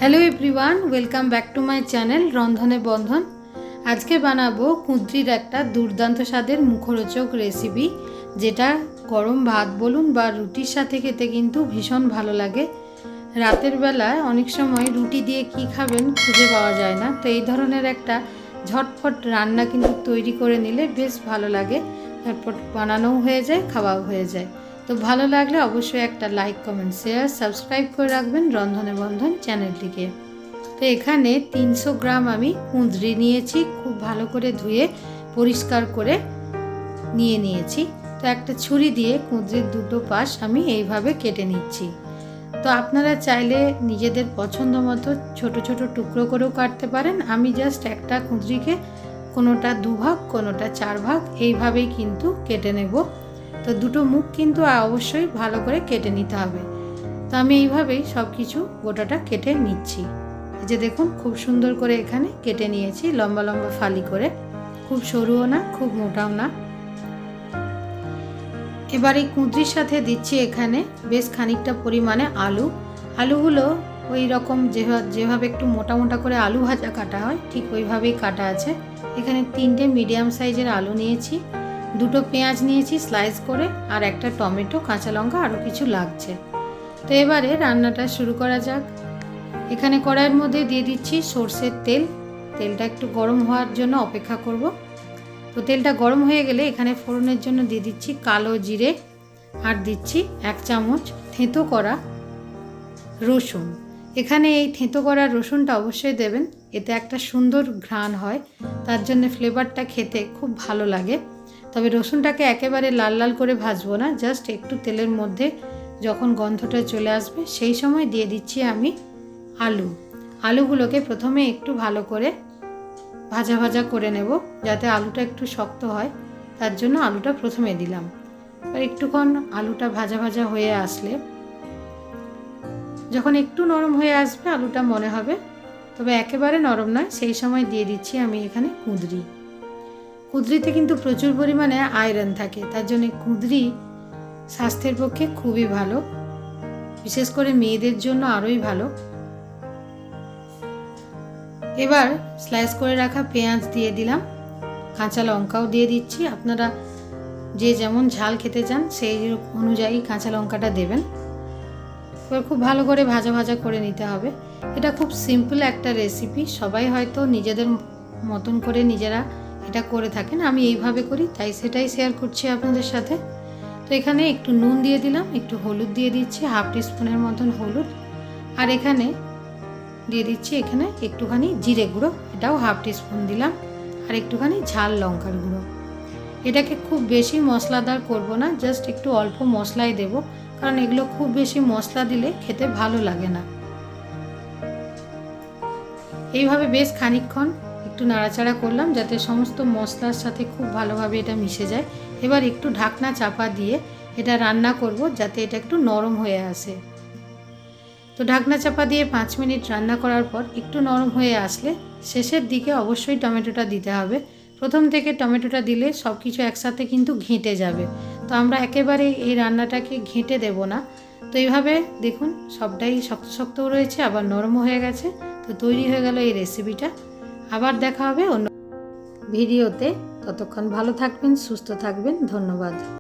Hello everyone, welcome back to my channel Rondhone Bondhon. আজকে বানাবো কুঁদরির একটা দুর্দান্ত স্বাদের মুখরোচক রেসিপি, যেটা গরম ভাত বলুন বা রুটির সাথে খেতে কিন্তু ভীষণ ভালো লাগে। রাতের বেলায় অনেক সময় রুটি দিয়ে কি খাবেন খুঁজে পাওয়া যায় না, তো এই ধরনের একটা ঝটপট রান্না কিন্তু তৈরি করে নিলে বেশ ভালো লাগে। ঝটপট বানানোও হয়ে যায়, খাওয়াও হয়ে যায়। তো ভালো লাগলে অবশ্যই একটা লাইক, কমেন্ট, শেয়ার, সাবস্ক্রাইব করে রাখবেন রন্ধনে বন্ধন চ্যানেলটিকে। তো এখানে 300 গ্রাম আমি কুঁদরি নিয়েছি, খুব ভালো করে ধুয়ে পরিষ্কার করে নিয়েছি। তো একটা ছুরি দিয়ে কুঁদরির দুটো পাশ আমি এইভাবে কেটে নিচ্ছি। তো আপনারা চাইলে নিজেদের পছন্দ মতো ছোট ছোট টুকরো করেও কাটতে পারেন। আমি জাস্ট একটা কুঁদরিকে কোনোটা 2 ভাগ কোনোটা 4 ভাগ এইভাবেই কিন্তু কেটে নেব। তো দুটো মুখ কিন্তু অবশ্যই ভালো করে কেটে নিতে হবে। তো আমি এইভাবেই সব কিছু গোটাটা কেটে নিচ্ছি। এই যে দেখুন, খুব সুন্দর করে এখানে কেটে নিয়েছি, লম্বা লম্বা ফালি করে, খুব সরুও না খুব মোটাও না। এবার এই কুঁদরির সাথে দিচ্ছি এখানে বেশ খানিকটা পরিমাণে আলুগুলো ওই রকম যেভাবে একটু মোটা মোটা করে আলু ভাজা কাটা হয় ঠিক ওইভাবেই কাটা আছে। এখানে 3টে মিডিয়াম সাইজের আলু নিয়েছি, 2টো পেঁয়াজ নিয়েছি স্লাইস করে, আর একটা টমেটো, কাঁচা লঙ্কা, আরও কিছু লাগছে। তো এবারে রান্নাটা শুরু করা যাক। এখানে কড়াইয়ের মধ্যে দিয়ে দিচ্ছি সর্ষের তেল। তেলটা একটু গরম হওয়ার জন্য অপেক্ষা করব। তো তেলটা গরম হয়ে গেলে এখানে ফোড়নের জন্য দিয়ে দিচ্ছি কালো জিরে, আর দিচ্ছি 1 চামচ থেঁতো করা রসুন। এখানে এই থেঁতো করা রসুনটা অবশ্যই দেবেন, এতে একটা সুন্দর ঘ্রাণ হয়, তার জন্য ফ্লেভারটা খেতে খুব ভালো লাগে। তবে রসুনটাকে একেবারে লাল লাল করে ভাজবো না, জাস্ট একটু তেলের মধ্যে যখন গন্ধটা চলে আসবে সেই সময় দিয়ে দিচ্ছি আমি আলুগুলোকে প্রথমে একটু ভালো করে ভাজা ভাজা করে নেব, যাতে আলুটা একটু শক্ত হয়, তার জন্য আলুটা প্রথমে দিলাম। আর একটুক্ষণ আলুটা ভাজা ভাজা হয়ে আসলে, যখন একটু নরম হয়ে আসবে আলুটা মনে হবে, তবে একেবারে নরম নয়, সেই সময় দিয়ে দিচ্ছি আমি এখানে কুঁদরিতে কিন্তু প্রচুর পরিমাণে আয়রন থাকে, তার জন্য কুঁদরি স্বাস্থ্যের পক্ষে খুবই ভালো, বিশেষ করে মেয়েদের জন্য আরোই ভালো। এবার স্লাইস করে রাখা পেঁয়াজ দিয়ে দিলাম, কাঁচা লঙ্কাও দিয়ে দিচ্ছি। আপনারা যে যেমন ঝাল খেতে চান সেই অনুযায়ী কাঁচা লঙ্কাটা দেবেন। এবার খুব ভালো করে ভাজা ভাজা করে নিতে হবে। এটা খুব সিম্পল একটা রেসিপি, সবাই হয়তো নিজেদের মতন করে নিজেরা এটা করে থাকেন, আমি এইভাবে করি তাই সেটাই শেয়ার করছি আপনাদের সাথে। তো এখানে একটু নুন দিয়ে দিলাম, একটু হলুদ দিয়ে দিচ্ছি, 1/2 টিস্পুনের মতন হলুদ, আর এখানে দিয়ে দিচ্ছি এখানে একটুখানি জিরে গুঁড়ো, এটাও 1/2 টিস্পুন দিলাম, আর একটুখানি ঝাল লঙ্কার গুঁড়ো। এটাকে খুব বেশি মশলাদার করব না, জাস্ট একটু অল্প মশলাই দেব, কারণ এগুলো খুব বেশি মশলা দিলে খেতে ভালো লাগে না। এইভাবে বেশ খানিকক্ষণ একটু নাড়াচাড়া করলাম যাতে সমস্ত মশলার সাথে খুব ভালোভাবে এটা মিশে যায়। এবার একটু ঢাকনা চাপা দিয়ে এটা রান্না করব যাতে এটা একটু নরম হয়ে আসে। তো ঢাকনা চাপা দিয়ে 5 মিনিট রান্না করার পর একটু নরম হয়ে আসলে শেষের দিকে অবশ্যই টমেটোটা দিতে হবে। প্রথম থেকে টমেটোটা দিলে সব কিছু একসাথে কিন্তু ঘেঁটে যাবে, তো আমরা একেবারে এই রান্নাটাকে ঘেঁটে দেব না। তো এইভাবে দেখুন সবটাই শক্ত শক্তও রয়েছে আবার নরমও হয়ে গেছে। তো তৈরি হয়ে গেল এই রেসিপিটা। আবার দেখা হবে অন্য ভিডিওতে, ততক্ষণ ভালো থাকবেন, সুস্থ থাকবেন, ধন্যবাদ।